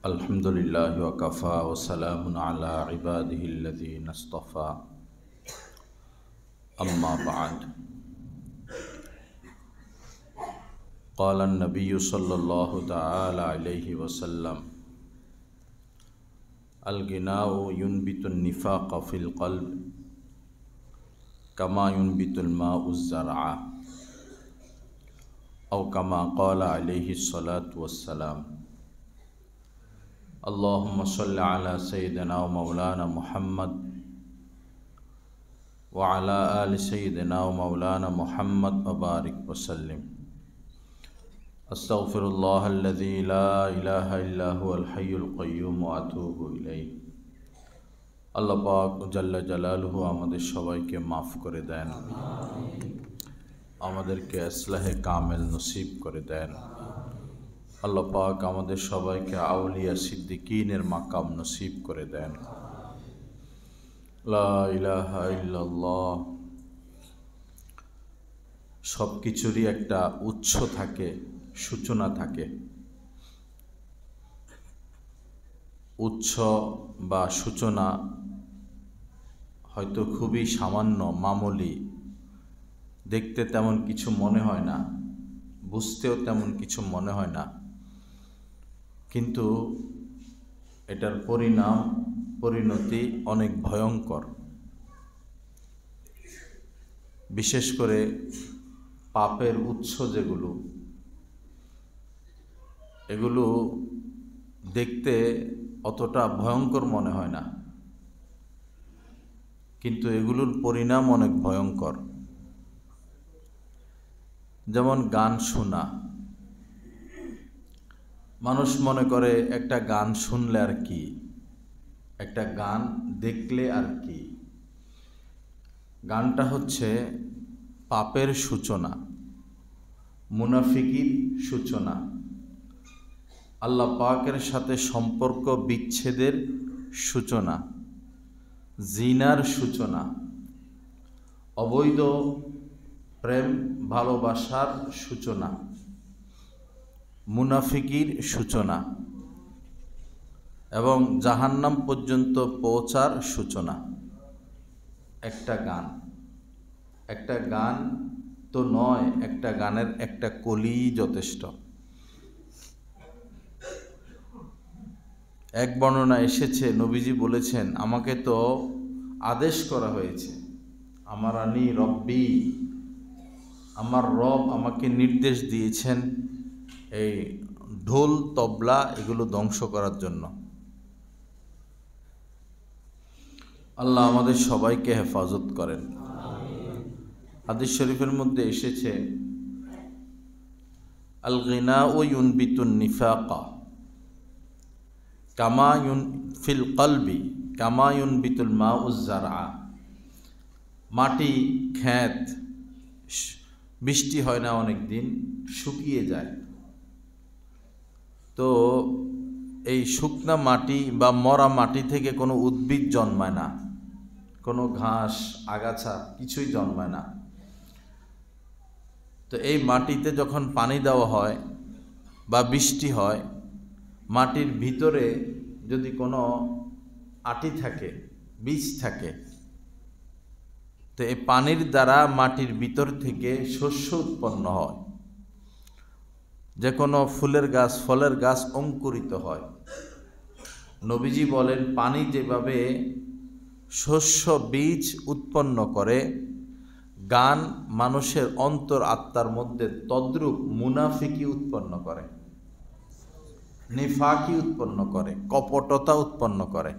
अल्हम्दुलिल्लाहि वकफ़ा वसलामुन अला इबादिहिल्लज़ीना इस्तफ़ा अम्मा बअद। क़ाला नबिय्यु सल्लल्लाहु तआला अलैहि वसल्लम अल-गिनाउ युनबितुन निफ़ाक़ फ़िल क़ल्ब कमा युनबितुल माउ ज़रअ औ कमा क़ाला अलैहि सलातु वस्सलाम। अल्लाहुम्मा सल्लि अला सय्यिदिना व मौलाना मुहम्मद व अला आलि सय्यिदिना व मौलाना मुहम्मद व बारिक वसल्लिम। अस्तग़फिरुल्लाहल्लज़ी ला इलाहा इल्ला हुवल हय्युल क़य्यूम व अतूबु इलैहि। আল্লাহ পাক জাল্লা জালালুহু আমাদের সবাইকে মাফ করে দেন, আমাদেরকে ইসলাহে কামেল নসিব করে দেন। আল্লাহ পাক আমাদের সবাইকে আউলিয়া সিদ্দিকিনের মাকাম নসিব করে দেন। লা ইলাহা ইল্লাল্লাহ। সব কিছুরই একটা উৎস থাকে, সূচনা থাকে। উৎস বা সূচনা হয়তো খুবই সামান্য, মামুলি, দেখতে তেমন কিছু মনে হয় না, বুঝতেও তেমন কিছু মনে হয় না, কিন্তু এটার পরিণতি অনেক ভয়ঙ্কর। বিশেষ করে পাপের উৎস যেগুলো, এগুলো দেখতে অতটা ভয়ঙ্কর মনে হয় না, কিন্তু এগুলোর পরিণাম অনেক ভয়ঙ্কর। যেমন গান শোনা। মানুষ মনে করে একটা গান শুনলে আর কি, একটা গান দেখলে আর কি। গানটা হচ্ছে পাপের সূচনা, মুনাফিকির সূচনা, আল্লাহ পাকের সাথে সম্পর্ক বিচ্ছেদের সূচনা, জিনার সূচনা, অবৈধ প্রেম ভালোবাসার সূচনা, মুনাফিকির সূচনা এবং জাহান্নাম পর্যন্ত পৌঁছার সূচনা। একটা গান তো নয়, একটা গানের একটা কলি যথেষ্ট। এক বর্ণনা এসেছে, নবীজি বলেছেন, আমাকে তো আদেশ করা হয়েছে, আমার আনি রব্বি, আমার রব আমাকে নির্দেশ দিয়েছেন এই ঢোল তবলা এগুলো ধ্বংস করার জন্য। আল্লাহ আমাদের সবাইকে হেফাজত করেন। হাদিস শরীফের মধ্যে এসেছে, আল গিনাউ ইউনবিতুন নিফাকা কামা ফিল কলবি কামা ইউনবিতুল মাউ যারআ। মাটি, ক্ষেত, বৃষ্টি হয় না অনেক দিন, শুকিয়ে যায়। তো এই শুকনা মাটি বা মরা মাটি থেকে কোনো উদ্ভিদ জন্মায় না, কোনো ঘাস আগাছা কিছুই জন্মায় না। তো এই মাটিতে যখন পানি দেওয়া হয় বা বৃষ্টি হয়, মাটির ভিতরে যদি কোনো আটি থাকে, বীজ থাকে, তো এই পানির দ্বারা মাটির ভিতর থেকে শস্য উৎপন্ন হয়। যে কোনো ফুলের গাছ, ফলের গাছ অঙ্কুরিত হয়। নবীজি বলেন, পানি যেভাবে শস্য বীজ উৎপন্ন করে, গান মানুষের অন্তর আত্মার মধ্যে তদ্রূপ মুনাফিকি উৎপন্ন করে, নিফাকি উৎপন্ন করে, কপটতা উৎপন্ন করে।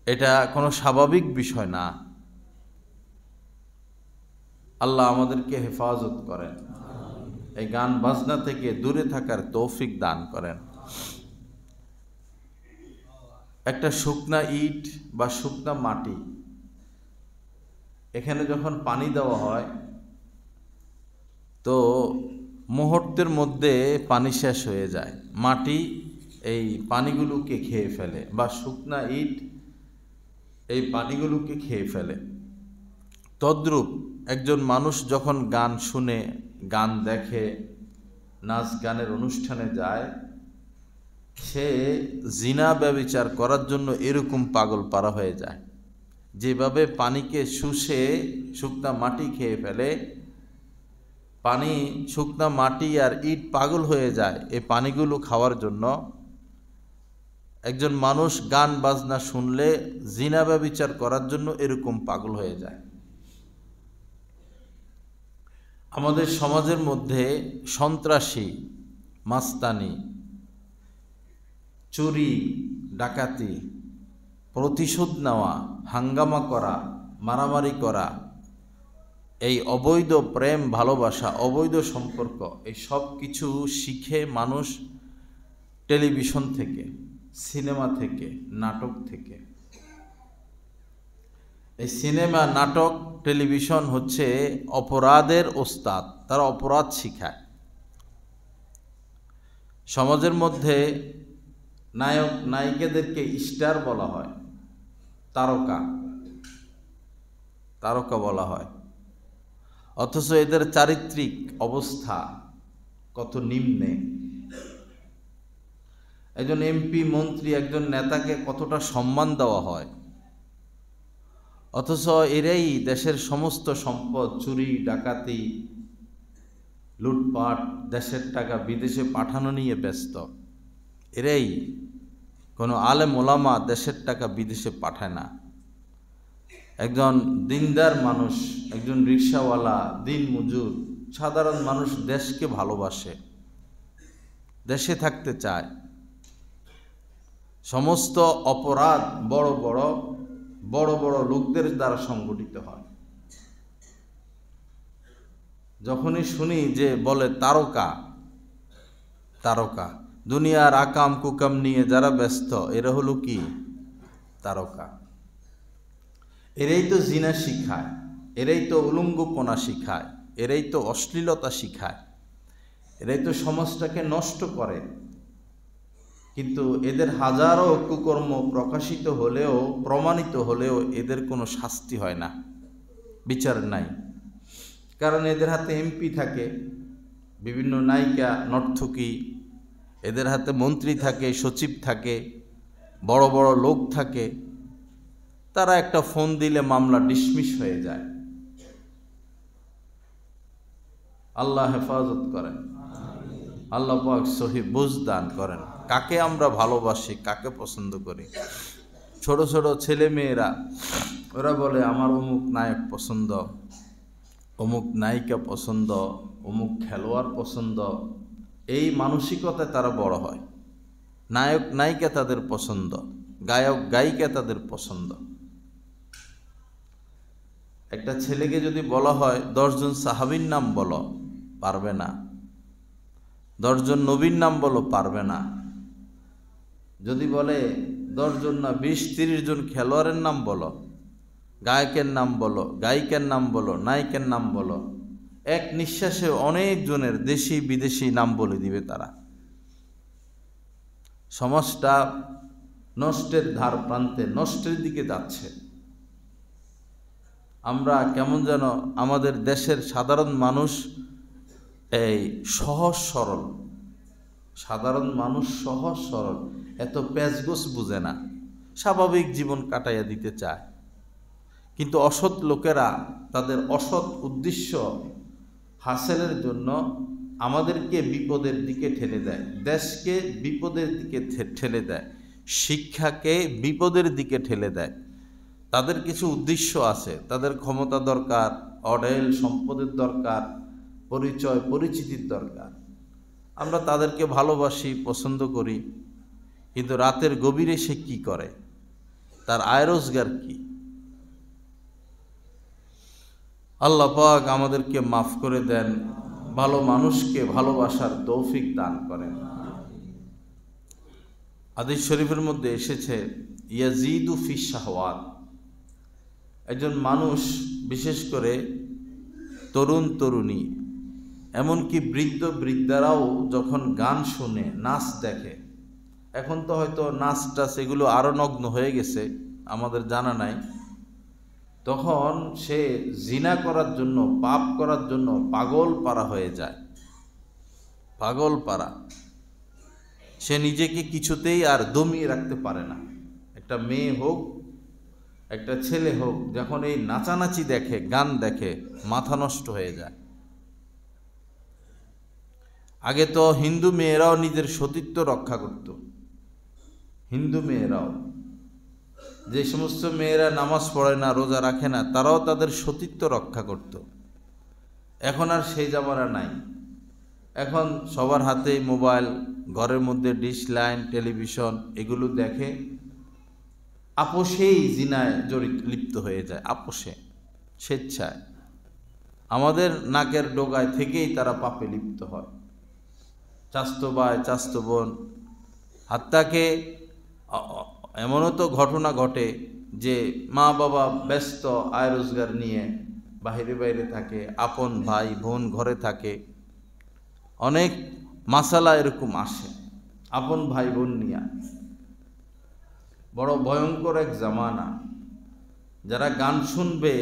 এটা কোনো স্বাভাবিক বিষয় না। আল্লাহ আমাদেরকে হেফাজত করেন, এই গান বাজনা থেকে দূরে থাকার তৌফিক দান করেন। একটা শুকনা ইট বা শুকনা মাটি, এখানে যখন পানি দেওয়া হয় তো মুহূর্তের মধ্যে পানি শেষ হয়ে যায়, মাটি এই পানিগুলোকে খেয়ে ফেলে, বা শুকনা ইট এই পানিগুলোকে খেয়ে ফেলে। তদ্রূপ একজন মানুষ যখন গান শুনে, গান দেখে, নাচ গানের অনুষ্ঠানে যায়, সে জিনা ব্যভিচার করার জন্য এরকম পাগল পারা হয়ে যায়। যেভাবে পানিকে শুষে শুকনা মাটি খেয়ে ফেলে, পানি শুকনা মাটি আর ইট পাগল হয়ে যায় এই পানিগুলো খাওয়ার জন্য, একজন মানুষ গান বাজনা শুনলে জিনা ব্যভিচার করার জন্য এরকম পাগল হয়ে যায়। আমাদের সমাজের মধ্যে সন্ত্রাসী, মাস্তানি, চুরি, ডাকাতি, প্রতিশোধ নেওয়া, হাঙ্গামা করা, মারামারি করা, এই অবৈধ প্রেম ভালোবাসা, অবৈধ সম্পর্ক, এই সব কিছু শিখে মানুষ টেলিভিশন থেকে, সিনেমা থেকে, নাটক থেকে। এই সিনেমা, নাটক, টেলিভিশন হচ্ছে অপরাধের ওস্তাদ, তারা অপরাধ শিখায়। সমাজের মধ্যে নায়ক নায়িকাদেরকে স্টার বলা হয়, তারকা, তারকা বলা হয়, অথচ এদের চারিত্রিক অবস্থা কত নিম্নে। একজন এমপি, মন্ত্রী, একজন নেতাকে কতটা সম্মান দেওয়া হয়, অথচ এরাই দেশের সমস্ত সম্পদ চুরি, ডাকাতি, লুটপাট, দেশের টাকা বিদেশে পাঠানো নিয়ে ব্যস্ত। এরাই, কোনো আলেম ওলামা দেশের টাকা বিদেশে পাঠায় না। একজন দিনদার মানুষ, একজন রিকশাওয়ালা, দিন মজুর, সাধারণ মানুষ দেশকে ভালোবাসে, দেশে থাকতে চায়। সমস্ত অপরাধ বড় বড় লোকদের দ্বারা সংগঠিত হয়। যখনই শুনি যে বলে তারকা, তারকা, দুনিয়ার আকাম কুকাম নিয়ে যারা ব্যস্ত, এরা হলো কি? তারকা। এরাই তো জিনা শিখায়, এরাই তো উলঙ্গপনা শিখায়, এরাই তো অশ্লীলতা শিখায়, এরাই তো সমাজটাকে নষ্ট করে। কিন্তু এদের হাজারো কুকর্ম প্রকাশিত হলেও, প্রমাণিত হলেও এদের কোনো শাস্তি হয় না, বিচার নাই। কারণ এদের হাতে এমপি থাকে, বিভিন্ন নায়িকা, নর্তকী, এদের হাতে মন্ত্রী থাকে, সচিব থাকে, বড় বড় লোক থাকে। তারা একটা ফোন দিলে মামলা ডিসমিস হয়ে যায়। আল্লাহ হেফাজত করেন, আল্লাহ পাক সহি বুঝ দান করেন। কাকে আমরা ভালোবাসি, কাকে পছন্দ করি? ছোট ছোট ছেলে মেয়েরা ওরা বলে আমার অমুক নায়ক পছন্দ, অমুক নায়িকা পছন্দ, অমুক খেলোয়াড় পছন্দ। এই মানসিকতায় তারা বড় হয়। নায়ক নায়িকা তাদের পছন্দ, গায়ক গায়িকা তাদের পছন্দ। একটা ছেলেকে যদি বলা হয় 10 জন সাহাবীর নাম বলো, পারবে না। 10 জন নবীর নাম বলো, পারবে না। যদি বলে 10 জন না 20-30 জন খেলোয়াড়ের নাম বলো, গায়কের নাম বলো, গায়িকার নাম বলো, নায়িকার নাম বলো, এক নিঃশ্বাসে অনেক জনের দেশি বিদেশি নাম বলে দিবে তারা। সমাজটা নষ্টের ধার প্রান্তে, নষ্টের দিকে যাচ্ছে। আমরা কেমন যেন আমাদের দেশের সাধারণ মানুষ এই সহজ সরল, সাধারণ মানুষ সহজ সরল, এত প্যাচগোছ বুঝে না, স্বাভাবিক জীবন কাটাইয়া দিতে চায়। কিন্তু অসৎ লোকেরা তাদের অসৎ উদ্দেশ্য হাসিলের জন্য আমাদেরকে বিপদের দিকে ঠেলে দেয়, দেশকে বিপদের দিকে ঠেলে দেয়, শিক্ষাকে বিপদের দিকে ঠেলে দেয়। তাদের কিছু উদ্দেশ্য আছে, তাদের ক্ষমতা দরকার, অঢেল সম্পদের দরকার, পরিচয় পরিচিতির দরকার। আমরা তাদেরকে ভালোবাসি, পছন্দ করি, কিন্তু রাতের গভীরে সে কি করে, তার আয় রোজগার কি? আল্লাহ পাক আমাদেরকে মাফ করে দেন, ভালো মানুষকে ভালোবাসার তৌফিক দান করেন। হাদিস শরীফের মধ্যে এসেছে ইয়াজিদু ফি শাহওয়াত, একজন মানুষ, বিশেষ করে তরুণ তরুণী, এমনকি বৃদ্ধ বৃদ্ধারাও যখন গান শুনে, নাচ দেখে, এখন তো হয়তো নাচটা সেগুলো আরও নগ্ন হয়ে গেছে, আমাদের জানা নাই, তখন সে জিনা করার জন্য, পাপ করার জন্য পাগল পারা হয়ে যায়, পাগল পারা। সে নিজেকে কিছুতেই আর দমিয়ে রাখতে পারে না। একটা মেয়ে হোক, একটা ছেলে হোক, যখন এই নাচানাচি দেখে, গান দেখে, মাথা নষ্ট হয়ে যায়। আগে তো হিন্দু মেয়েরাও নিজের সতীত্ব রক্ষা করত। হিন্দু মেয়েরাও, যে সমস্ত মেয়েরা নামাজ পড়ে না, রোজা রাখে না, তারাও তাদের সতীত্ব রক্ষা করত। এখন আর সেই জামানা নাই। এখন সবার হাতেই মোবাইল, ঘরের মধ্যে ডিশ লাইন, টেলিভিশন, এগুলো দেখে আপোষেই জিনায় লিপ্ত হয়ে যায়, আপোষে, স্বেচ্ছায়। আমাদের নাকের ডোগায় থেকেই তারা পাপে লিপ্ত হয়। চাস্তো ভাই, চাস্তো বোন, হাত্তাকে এমনও তো ঘটনা ঘটে যে মা বাবা ব্যস্ত আয় রোজগার নিয়ে বাইরে বাইরে থাকে, আপন ভাই বোন ঘরে থাকে। অনেক মাসালা এরকম আসে আপন ভাই বোন নিয়ে। বড় ভয়ঙ্কর এক জামানা। যারা গান শুনবে,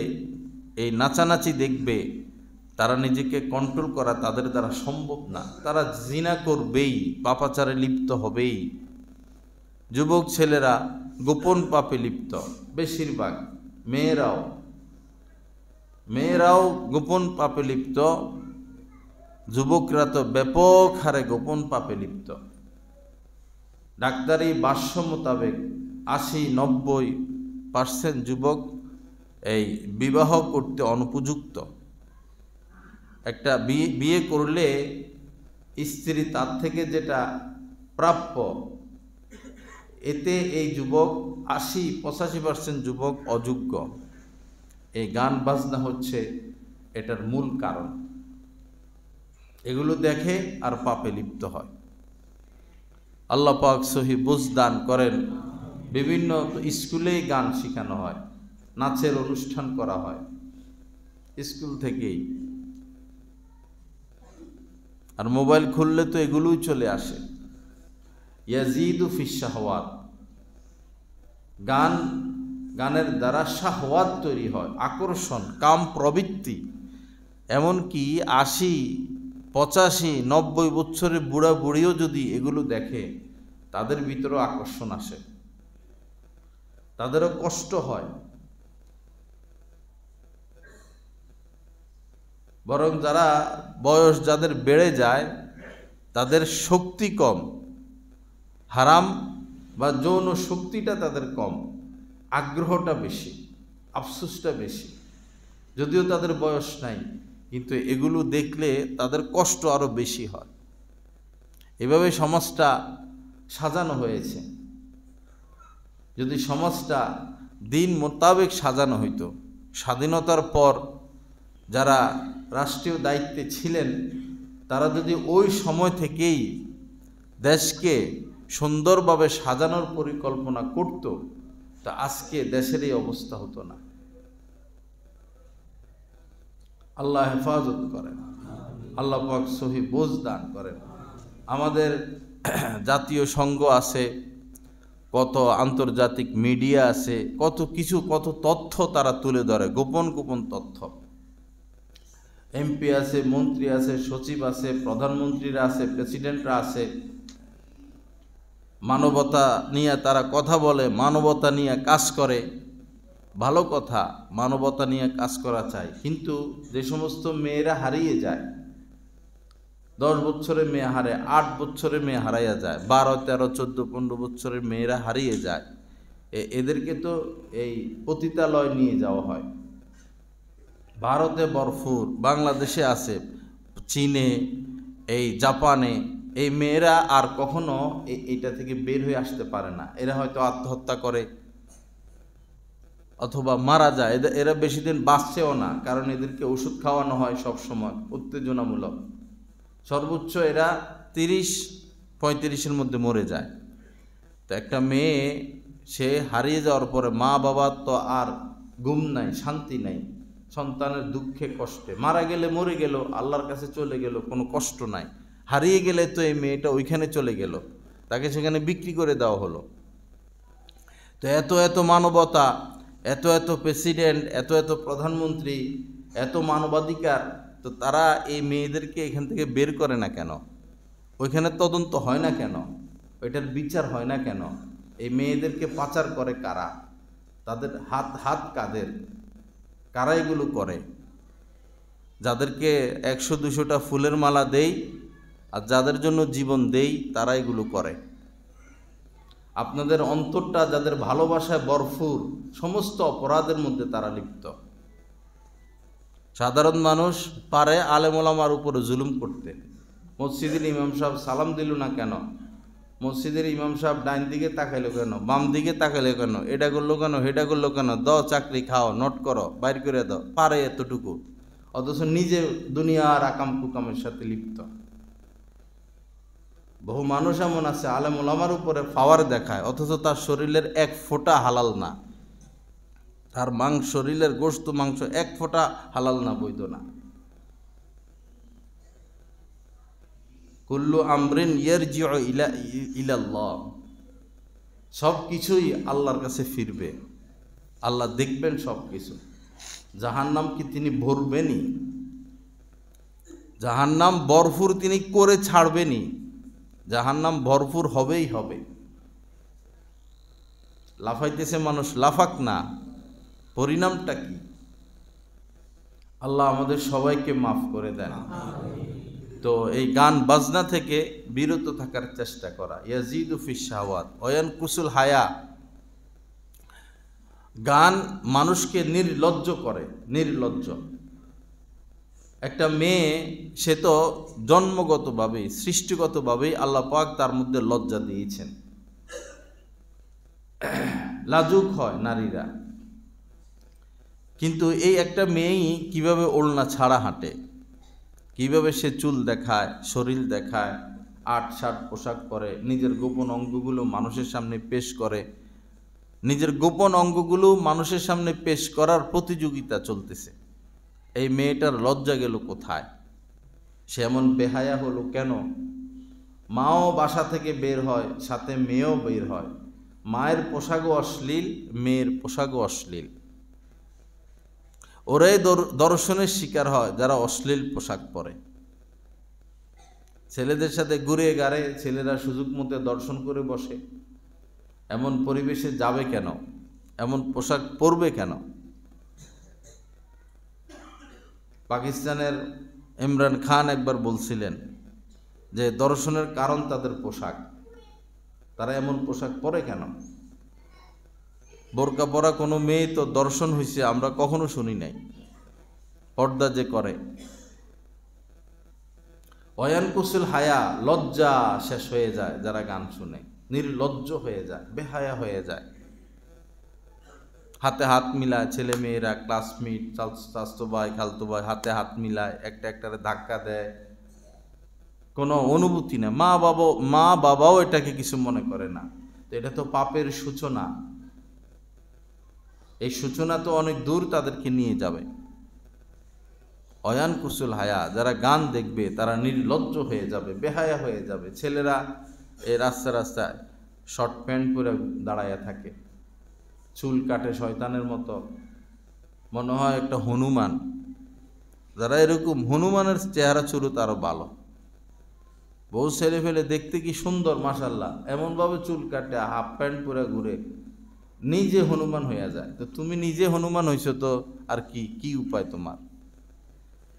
এই নাচানাচি দেখবে, তারা নিজেকে কন্ট্রোল করা তাদের দ্বারা সম্ভব না। তারা জিনা করবেই, পাপাচারে লিপ্ত হবেই। যুবক ছেলেরা গোপন পাপে লিপ্ত, বেশিরভাগ মেয়েরাও গোপন পাপে লিপ্ত। যুবকরা তো ব্যাপক হারে গোপন পাপে লিপ্ত। ডাক্তারি ভাষ্য মোতাবেক 80-90% যুবক এই বিবাহ করতে অনুপযুক্ত। একটা বিয়ে করলে স্ত্রী তার থেকে যেটা প্রাপ্য, এতে এই যুবক 80-85% যুবক অযোগ্য। এই গান বাজনা হচ্ছে এটার মূল কারণ। এগুলো দেখে আর পাপে লিপ্ত হয়। আল্লাহ পাক সহি বুঝ দান করেন। বিভিন্ন স্কুলেই গান শেখানো হয়, নাচের অনুষ্ঠান করা হয় স্কুল থেকেই। আর মোবাইল খুললে তো এগুলোই চলে আসে। ইয়াজিদু ফিস শাহওয়াত, গানের দ্বারা শাহওয়াত তৈরি হয়, আকর্ষণ, কাম প্রবৃত্তি। এমনকি 80-85-90 বছরের বুড়া বুড়িও যদি এগুলো দেখে, তাদের ভিতরেও আকর্ষণ আসে, তাদেরও কষ্ট হয়। বরং যারা বয়স যাদের বেড়ে যায়, তাদের শক্তি কম, হারাম বা যৌন শক্তিটা তাদের কম, আগ্রহটা বেশি, আফসোসটা বেশি। যদিও তাদের বয়স নাই, কিন্তু এগুলো দেখলে তাদের কষ্ট আরো বেশি হয়। এভাবে সমাজটা সাজানো হয়েছে। যদি সমাজটা দিন মোতাবেক সাজানো হইতো, স্বাধীনতার পর যারা রাষ্ট্রীয় দায়িত্বে ছিলেন, তারা যদি ওই সময় থেকেই দেশকে সুন্দরভাবে সাজানোর পরিকল্পনা করত, তা আজকে দেশের এই অবস্থা হতো না। আল্লাহ হেফাজত করেন, আল্লাহ পাক সহি বুঝ দান করেন। আমাদের জাতীয় সংঘ আছে, কত আন্তর্জাতিক মিডিয়া আছে, কত কিছু, কত তথ্য তারা তুলে ধরে, গোপন গোপন তথ্য। এমপি আছে, মন্ত্রী আছে, সচিব আছে, প্রধানমন্ত্রীরা আছে, প্রেসিডেন্টরা আছে। মানবতা নিয়ে তারা কথা বলে, মানবতা নিয়ে কাজ করে। ভালো কথা, মানবতা নিয়ে কাজ করা চাই। কিন্তু যে সমস্ত মেয়েরা হারিয়ে যায়, 10 বছরের মেয়ে হারে, 8 বছরের মেয়ে হারাইয়া যায়, 12, 13, 14, 15 বছরের মেয়েরা হারিয়ে যায়, এদেরকে তো এই পতিতালয় নিয়ে যাওয়া হয়। ভারতে ভরপুর, বাংলাদেশে আছে, চীনে, এই জাপানে। এই মেয়েরা আর কখনো এইটা থেকে বের হয়ে আসতে পারে না। এরা হয়তো আত্মহত্যা করে অথবা মারা যায়। এরা বেশি দিন বাঁচছেও না, কারণ এদেরকে ওষুধ খাওয়ানো হয় সব সময়, উত্তেজনামূলক। সর্বোচ্চ এরা 30-35-এর মধ্যে মরে যায়। তো একটা মেয়ে, সে হারিয়ে যাওয়ার পরে মা বাবার তো আর ঘুম নাই, শান্তি নাই, সন্তানের দুঃখে কষ্টে। মারা গেলে মরে গেল, আল্লাহর কাছে চলে গেল, কোনো কষ্ট নাই। হারিয়ে গেলে তো এই মেয়েটা ওইখানে চলে গেল, তাকে সেখানে বিক্রি করে দেওয়া হলো। তো এত এত মানবতা, এত এত প্রেসিডেন্ট, এত এত প্রধানমন্ত্রী, এত মানবাধিকার, তো তারা এই মেয়েদেরকে এখান থেকে বের করে না কেন? ওইখানে তদন্ত হয় না কেন? ওইটার বিচার হয় না কেন? এই মেয়েদেরকে পাচার করে কারা? তাদের হাত কাদের? কারা এগুলো করে? যাদেরকে 100-200টা ফুলের মালা দেই আর যাদের জন্য জীবন দেই, তারা এগুলো করে। আপনাদের অন্তরটা যাদের ভালোবাসায় ভরপুর, সমস্ত অপরাধের মধ্যে তারা লিপ্ত। সাধারণ মানুষ পারে আলেম ওলামার উপরে জুলুম করতে। মসজিদের ইমাম সাহেব সালাম দিল না কেন? মসজিদের ইমাম সাহেব ডাইন দিকে তাকাইলো কেন? বাম দিকে তাকাইলো কেন? এটা করলো কেন? হেটা করলো কেন? দাও চাকরি, খাও, নোট করো, বাইর করে দাও, পারে এতটুকু। অথচ নিজে দুনিয়ার আকাম কুকামের সাথে লিপ্ত। বহু মানুষ এমন আছে আলেম ওলামার উপরে পাওয়ার দেখায়, অথচ তার শরীরের 1 ফোঁটা হালাল না। তার শরীরের গোশত মাংস 1 ফোঁটা হালাল না, বৈধ না। কুল্লু আমরিন ইয়ারজিউ ইলাল্লাহ, সব কিছুই আল্লাহর কাছে ফিরবে। আল্লাহ দেখবেন সব কিছু। জাহান্নাম কি তিনি ভরবেনই? জাহান্নাম ভরপুর তিনি করে ছাড়বেনই। জাহান্নাম ভরপুর হবেই হবে। লাফাইতেছে মানুষ, লাফাক না, পরিণামটা কি? আল্লাহ আমাদের সবাইকে মাফ করে দেন। তো এই গান বাজনা থেকে বিরত থাকার চেষ্টা করা। ইয়াজিদু ফিশ শাহওয়াত ওয়া ইয়ানকুসুল হায়া। গান মানুষকে নির্লজ্জ করে, নির্লজ্জ। একটা মেয়ে, সে তো জন্মগতভাবেই, সৃষ্টিগতভাবেই আল্লাহ পাক তার মধ্যে লজ্জা দিয়েছেন। লাজুক হয় নারীরা, কিন্তু এই একটা মেয়েই কিভাবে ওড়না ছাড়া হাঁটে, কিভাবে সে চুল দেখায়, শরীর দেখায়, ৮-৭ পোশাক পরে, নিজের গোপন অঙ্গগুলো মানুষের সামনে পেশ করে। নিজের গোপন অঙ্গগুলো মানুষের সামনে পেশ করার প্রতিযোগিতা চলতেছে। এই মেয়েটার লজ্জা গেল কোথায়? সে এমন বেহায়া হলো কেন? মাও বাসা থেকে বের হয়, সাথে মেয়েও বের হয়। মায়ের পোশাকও অশ্লীল, মেয়ের পোশাকও অশ্লীল। ওরাই দর্শনের শিকার হয় যারা অশ্লীল পোশাক পরে। ছেলেদের সাথে ঘুরে গাড়ে ছেলেরা সুযোগ মতো দর্শন করে বসে। এমন পরিবেশে যাবে কেন? এমন পোশাক পরবে কেন? পাকিস্তানের ইমরান খান একবার বলছিলেন যে দর্শনের কারণ তাদের পোশাক। তারা এমন পোশাক পরে কেন? বোরকা পরা কোনো মেয়ে তো দর্শন হয়েছে আমরা কখনো শুনি নাই। পর্দা যে করে। ওয়ানকুসুল হায়া, লজ্জা শেষ হয়ে যায় যারা গান শুনে, নির্লজ্জ হয়ে যায়, বেহায়া হয়ে যায়। হাতে হাত মিলায় ছেলে মেয়েরা, ক্লাসমেট, চাচতো ভাই, খালতো ভাই, হাতে হাত মিলায়, একটারে ধাক্কা দেয়, কোনো অনুভূতি নেই। মা বাবাও এটাকে কিছু মনে করে না। তো এটা তো পাপের সূচনা। এই সূচনা তো অনেক দূর তাদেরকে নিয়ে যাবে। অয়ানকুসুল হায়া, যারা গান দেখবে তারা নির্লজ্জ হয়ে যাবে, বেহায়া হয়ে যাবে। ছেলেরা এই রাস্তায় শর্ট প্যান্ট পরে দাঁড়াইয়া থাকে, চুল কাটে শয়তানের মতো, মনে হয় একটা হনুমান। যারা এরকম, হনুমানের চেহারা চুরুত আরো ভালো। বউ ছেলে ফেলে দেখতে কি সুন্দর মাশাল্লাহ, এমনভাবে চুল কাটে, হাফ প্যান্ট পরে ঘুরে, নিজে হনুমান হইয়া যায়। তো তুমি নিজে হনুমান হইছো তো আর কি উপায় তোমার?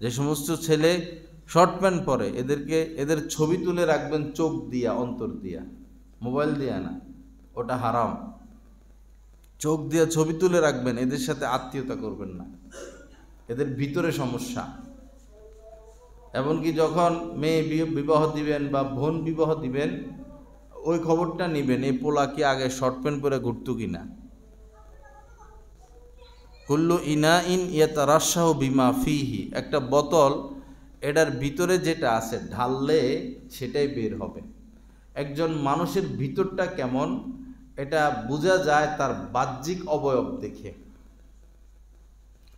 যে সমস্ত ছেলে শর্ট প্যান্ট পরে, এদের ছবি তুলে রাখবেন চোখ দিয়া, অন্তর দিয়া, মোবাইল দিয়া না, ওটা হারাম। চোখ দিয়া ছবি তুলে রাখবেন, এদের সাথে আত্মীয়তা করবেন না, এদের ভিতরে সমস্যা। এমনকি যখন মেয়ে বিবাহ দিবেন বা বোন বিবাহ দিবেন, ওই খবরটা নিবেন এই পোলা কি আগে শর্ট প্যান্ট পরে ঘুরতো কিনা। কুল্লু ইনা ইন ইয়াতারাশাহু বিমা ফিহি, একটা বোতল, এটার ভিতরে যেটা আছে ঢাললে সেটাই বের হবে। একজন মানুষের ভিতরটা কেমন এটা বোঝা যায় তার বাহ্যিক অবয়ব দেখে।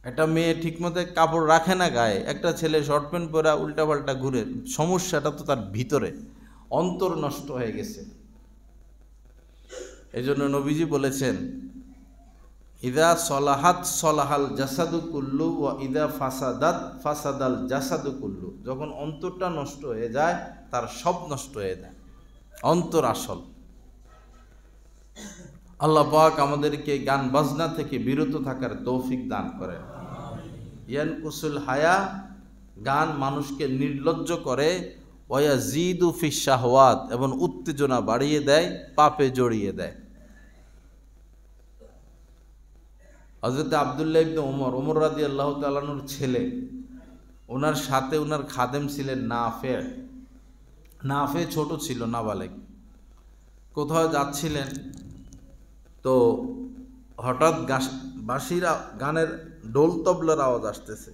একটা মেয়ে ঠিকমতো কাপড় রাখে না গায়ে, একটা ছেলে শর্ট প্যান্ট পরা উল্টাপাল্টা ঘুরে, সমস্যাটা তো তার ভিতরে, অন্তর নষ্ট হয়ে গেছে। এই জন্য নবীজি বলেছেন, ইদা সলাহাত সলাহাল জাসাদু কুল্লু ওয়া ইদা ফাসাদাত ফাসাদাল জাসাদু কুল্লু। যখন অন্তরটা নষ্ট হয়ে যায় তার সব নষ্ট হয়ে যায়। অন্তর আসল। আল্লাহ পাক আমাদেরকে গান বাজনা থেকে বিরত থাকার তৌফিক দান করেন। ইয়ানকুসুল হায়া, গান মানুষকে নির্লজ্জ করে, ওয়ায়াজিদু ফিশ শাহওয়াত, এবং উত্তেজনা বাড়িয়ে দেয়, পাপে জড়িয়ে দেয়। হযরত আব্দুল্লাহ ইবনে ওমর রাদিয়াল্লাহু তাআলা আনহুর ছেলে, ওনার সাথে ওনার খাদেম ছিলেন নাফে ছোট ছিল, নাবালেগ। কোথাও যাচ্ছিলেন, তো হঠাৎ বাঁশির গানের ঢোল তবলার আওয়াজ আসতেছে,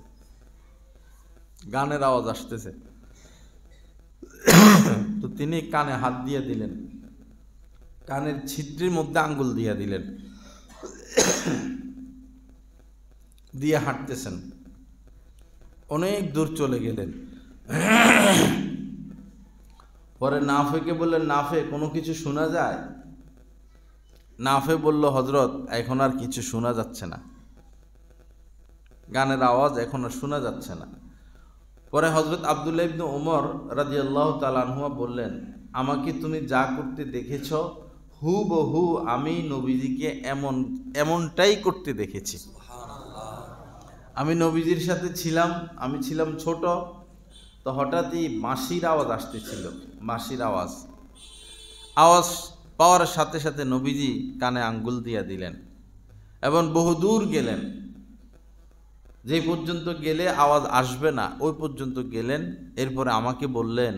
গানের আওয়াজ আসতেছে। তো তিনি কানে হাত দিয়ে দিলেন, কানের ছিদ্রের মধ্যে আঙ্গুল দিয়ে দিলেন, দিয়ে হাঁটতেছেন, অনেক দূর চলে গেলেন। পরে নাফেকে বললেন, নাফে কোনো কিছু শোনা যায়? নাফে বলল, হযরত এখন আর কিছু শোনা যাচ্ছে না, গানের আওয়াজ এখন আর শোনা যাচ্ছে না। পরে হযরত আব্দুল্লাহ ইবনে ওমর রাদিয়াল্লাহু তাআলা আনহু বললেন, আমাকে তুমি যা করতে দেখেছ হুবহু আমি নবীজিকে এমনটাই করতে দেখেছি। আমি নবীজির সাথে ছিলাম, আমি ছিলাম ছোট, তো হঠাৎই বাঁশির আওয়াজ আসতেছিল, বাঁশির আওয়াজ পাওয়ার সাথে সাথে নবীজি কানে আঙ্গুল দিয়া দিলেন এবং বহুদূর গেলেন। যে পর্যন্ত গেলে আওয়াজ আসবে না ওই পর্যন্ত গেলেন। এরপরে আমাকে বললেন,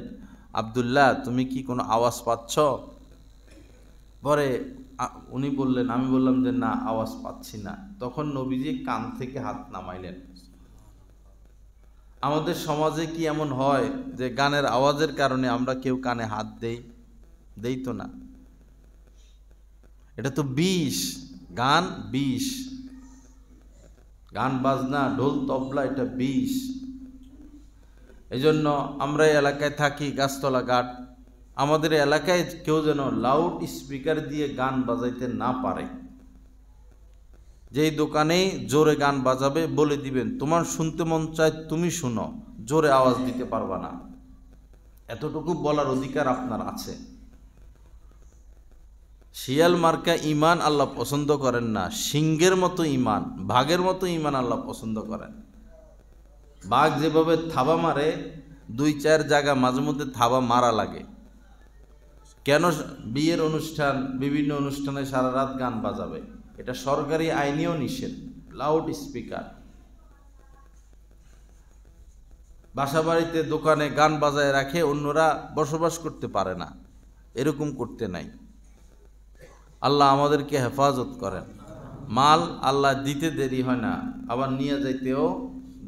আব্দুল্লাহ তুমি কি কোনো আওয়াজ পাচ্ছ? পরে উনি বললেন, আমি বললাম যে না, আওয়াজ পাচ্ছি না। তখন নবীজি কান থেকে হাত নামাইলেন। আমাদের সমাজে কি এমন হয় যে গানের আওয়াজের কারণে আমরা কেউ কানে হাত দেই তো না? এটা তো বিষ, গান বিষ, গান বাজনা ঢোল তবলা এটা বিষ। এজন্য আমরা এই এলাকায় থাকি, গাছতলা ঘাট, আমাদের এলাকায় কেউ যেন লাউড স্পিকার দিয়ে গান বাজাইতে না পারে। যেই দোকানে জোরে গান বাজাবে বলে দিবেন, তোমার শুনতে মন চায় তুমি শুনো, জোরে আওয়াজ দিতে পারবা না, এতটুকু বলার অধিকার আপনার আছে। শিয়াল মার্কা ইমান আল্লাহ পছন্দ করেন না, সিংহের মতো ইমান, বাঘের মতো ইমান আল্লাহ পছন্দ করেন। বাঘ যেভাবে থাবা মারে, 2-4 জায়গা মাঝে মধ্যে থাবা মারা লাগে। কেন বিয়ের অনুষ্ঠান, বিভিন্ন অনুষ্ঠানে সারা রাত গান বাজাবে? এটা সরকারি আইনেও নিষেধ, লাউড স্পিকার। বাসা বাড়িতে দোকানে গান বাজায় রাখে, অন্যরা বসবাস করতে পারে না, এরকম করতে নাই। আল্লাহ আমাদেরকে হেফাজত করেন। মাল আল্লাহ দিতে দেরি হয় না, আবার নিয়ে যাইতেও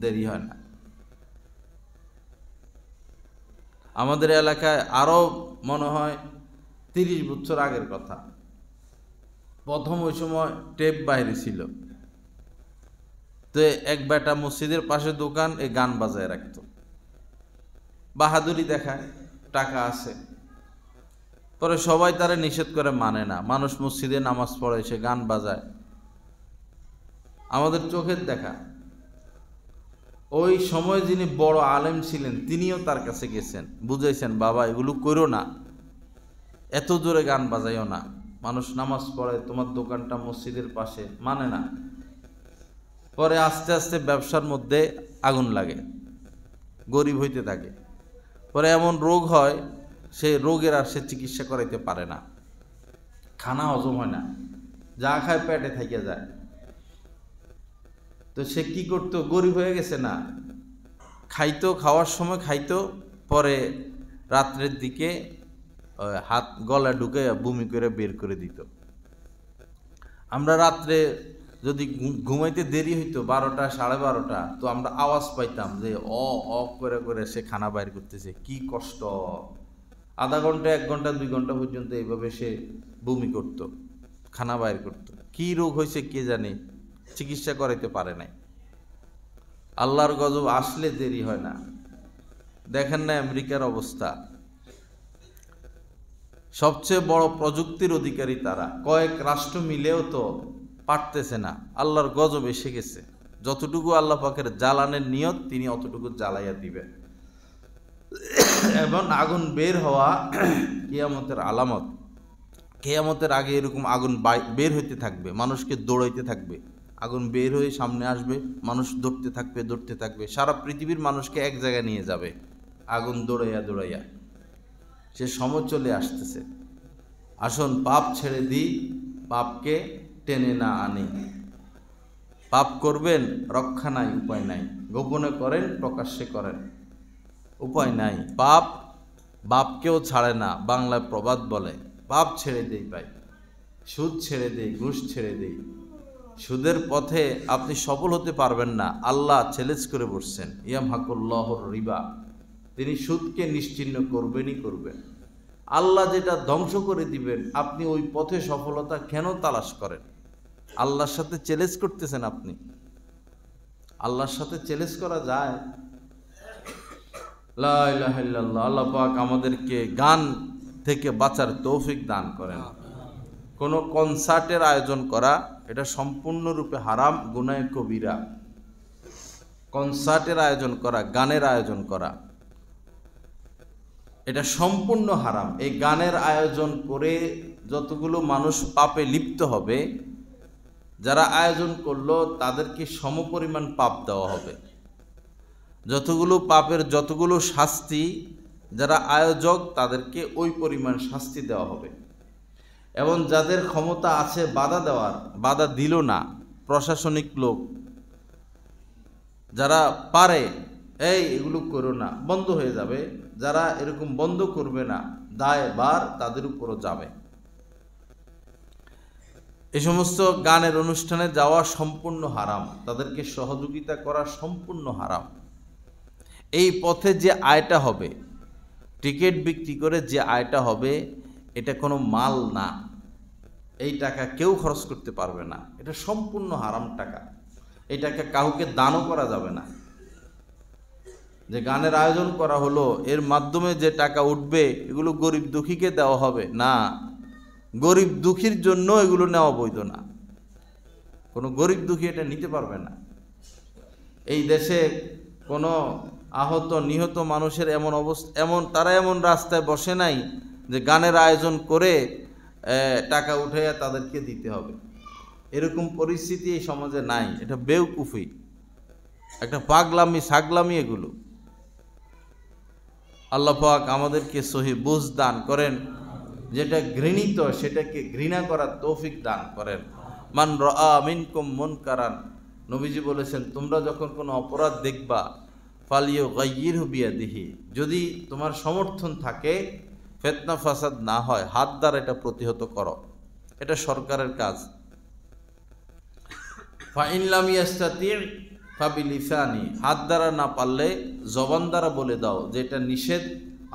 দেরি হয় না। আমাদের এলাকায় আরও মনে হয় 30 বছর আগের কথা, প্রথম ওই সময় টেপ বাইরে ছিল, তো এক বেটা মসজিদের পাশে দোকান, এ গান বাজায় রাখতো, বাহাদুরি দেখায়, টাকা আছে। পরে সবাই তারা নিষেধ করে, মানে না। মানুষ মসজিদে নামাজ পড়ে, সে গান বাজায়। আমাদের চোখের দেখা, ওই সময় যিনি বড় আলেম ছিলেন তিনিও তার কাছে গেছেন, বুঝাইছেন, বাবা এগুলো করো না, এত জোরে গান বাজাইও না, মানুষ নামাজ পড়ে, তোমার দোকানটা মসজিদের পাশে, মানে না। পরে আস্তে আস্তে ব্যবসার মধ্যে আগুন লাগে, গরিব হইতে থাকে। পরে এমন রোগ হয়, সেই রোগের আর সে চিকিৎসা করাইতে পারে না, খানা হজম হয় না, যা খায় পেটে থেকে যায়। তো সে কি করতো, গরিব হয়ে গেছে না, খাইতো, খাওয়ার সময় খাইতো, পরে রাত্রের দিকে হাত গলা ঢুকে বমি করে বের করে দিত। আমরা রাত্রে যদি ঘুমাইতে দেরি হইতো 12টা 12:30, তো আমরা আওয়াজ পাইতাম যে অ করে করে সে খানা বাইর করতেছে, কি কষ্ট। আধা ঘন্টা 1 ঘন্টা 2 ঘন্টা পর্যন্ত এইভাবে সে বমি করত, খানা বাইর করত। কি রোগ হয়েছে কে জানে, চিকিৎসা করাইতে পারে নাই। আল্লাহর গজব আসলে দেরি হয় না। দেখেন না আমেরিকার অবস্থা, সবচেয়ে বড় প্রযুক্তির অধিকারী তারা, কয়েক রাষ্ট্র মিলেও তো পারতেছে না। আল্লাহর গজব এসে গেছে, যতটুকু আল্লাহ পাকের জ্বালানের নিয়ত তিনি অতটুকু জ্বালাইয়া দিবেন। এবং আগুন বের হওয়া কিয়ামতের আলামত। কিয়ামতের আগে এরকম আগুন বের হইতে থাকবে, মানুষকে দৌড়াইতে থাকবে, আগুন বের হয়ে সামনে আসবে, মানুষ দৌড়তে থাকবে, সারা পৃথিবীর মানুষকে এক জায়গায় নিয়ে যাবে আগুন দৌড়াইয়া। সে সময় চলে আসতেছে। আসুন পাপ ছেড়ে দিই, পাপকে টেনে না আনি। পাপ করবেন, রক্ষা নাই, উপায় নাই। গোপনে করেন, প্রকাশ্যে করেন, উপায় নাই। পাপ বাপকেও ছাড়ে না, বাংলায় প্রবাদ বলে। পাপ ছেড়ে দেই ভাই, সুদ ছেড়ে দেই, ঘুষ ছেড়ে দেই। সুদের পথে আপনি সফল হতে পারবেন না, আল্লাহ চ্যালেঞ্জ করে বসছেন, ইয়ামহাকুল্লাহুর রিবা। তিনি সুদকে নিশ্চিহ্ন করবেন। আল্লাহ যেটা ধ্বংস করে দিবেন, আপনি ওই পথে সফলতা কেন তালাশ করেন? আল্লাহর সাথে চ্যালেঞ্জ করতেছেন আপনি। আল্লাহর সাথে চ্যালেঞ্জ করা যায়? লা ইলাহা ইল্লাল্লাহ। আল্লাহ পাক আমাদেরকে গান থেকে বাঁচার তৌফিক দান করেন। কোনো কনসার্টের আয়োজন করা এটা সম্পূর্ণরূপে হারাম, গুনাহে কবিরা। কনসার্টের আয়োজন করা, গানের আয়োজন করা, এটা সম্পূর্ণ হারাম। এই গানের আয়োজন করে যতগুলো মানুষ পাপে লিপ্ত হবে, যারা আয়োজন করলো তাদেরকে সমপরিমাণ পাপ দেওয়া হবে। যতগুলো পাপের যতগুলো শাস্তি, যারা আয়োজক তাদেরকে ওই পরিমাণ শাস্তি দেওয়া হবে। এবং যাদের ক্ষমতা আছে বাধা দেওয়ার, বাধা দিল না, প্রশাসনিক লোক যারা পারে, এগুলো করো না, বন্ধ হয়ে যাবে, যারা এরকম বন্ধ করবে না, দায়ভার তাদের উপরও যাবে। এই সমস্ত গানের অনুষ্ঠানে যাওয়া সম্পূর্ণ হারাম, তাদেরকে সহযোগিতা করা সম্পূর্ণ হারাম। এই পথে যে আয়টা হবে, টিকিট বিক্রি করে যে আয়টা হবে, এটা কোনো মাল না। এই টাকা কেউ খরচ করতে পারবে না, এটা সম্পূর্ণ হারাম টাকা। এই টাকা কাউকে দানও করা যাবে না। যে গানের আয়োজন করা হলো, এর মাধ্যমে যে টাকা উঠবে এগুলো গরিব দুঃখীকে দেওয়া হবে না। গরিব দুঃখীর জন্য এগুলো নেওয়া বৈধ না। কোনো গরিব দুঃখী এটা নিতে পারবে না। এই দেশে কোনো আহত নিহত মানুষের এমন অবস্থা, তারা এমন রাস্তায় বসে নাই যে গানের আয়োজন করে টাকা উঠাইয়া তাদেরকে দিতে হবে। এরকম পরিস্থিতি এই সমাজে নাই। এটা বেউকুফি, একটা পাগলামি ছাগলামি এগুলো। আল্লাহ পাক আমাদেরকে সহি বুঝ দান করেন, যেটা ঘৃণিত সেটাকে ঘৃণা করার তৌফিক দান করেন। মান রাআ মিনকুম মুনকারান, নবীজি বলেছেন, তোমরা যখন কোনো অপরাধ দেখবা, ফালিয়ুগাইয়িরহু বিয়াদিহি, যদি তোমার সমর্থন থাকে, ফিতনা ফাসাদ না হয়, হাত দ্বারা এটা প্রতিহত করো। এটা সরকারের কাজ। ফাইন লাম ইয়াস্তাতি ফাবিলিসানি, হাত দ্বারা না পারলে জবান দ্বারা বলে দাও যে এটা নিষেধ,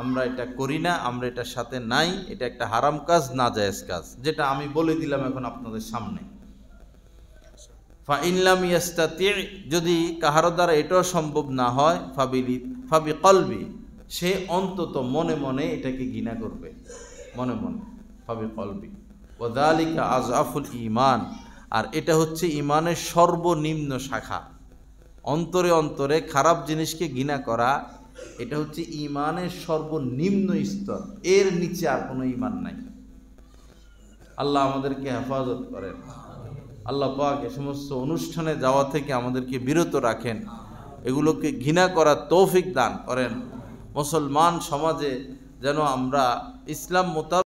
আমরা এটা করি না, আমরা এটার সাথে নাই, এটা একটা হারাম কাজ, নাজায়েজ কাজ, যেটা আমি বলে দিলাম এখন আপনাদের সামনে। ফাইন লাম ইয়াস্তাতি, যদি কাহারো দ্বারা এটাও সম্ভব না হয়, ফাবি কলবি, সে অন্তত মনে মনে এটাকে ঘৃণা করবে, মনে মনে। ফাবি কলবি ওয়াযালিকা আযআফুল ঈমান, আর এটা হচ্ছে ঈমানের সর্বনিম্ন শাখা। অন্তরে অন্তরে খারাপ জিনিসকে ঘৃণা করা, এটা হচ্ছে ঈমানের সর্বনিম্ন স্তর। এর নিচে আর কোনো ঈমান নাই। আল্লাহ আমাদেরকে হেফাজত করেন। আল্লাহ পাক এ সমস্ত অনুষ্ঠানে যাওয়া থেকে আমাদেরকে বিরত রাখেন, এগুলোকে ঘৃণা করার তৌফিক দান করেন। মুসলমান সমাজে যেন আমরা ইসলাম মোতাবেক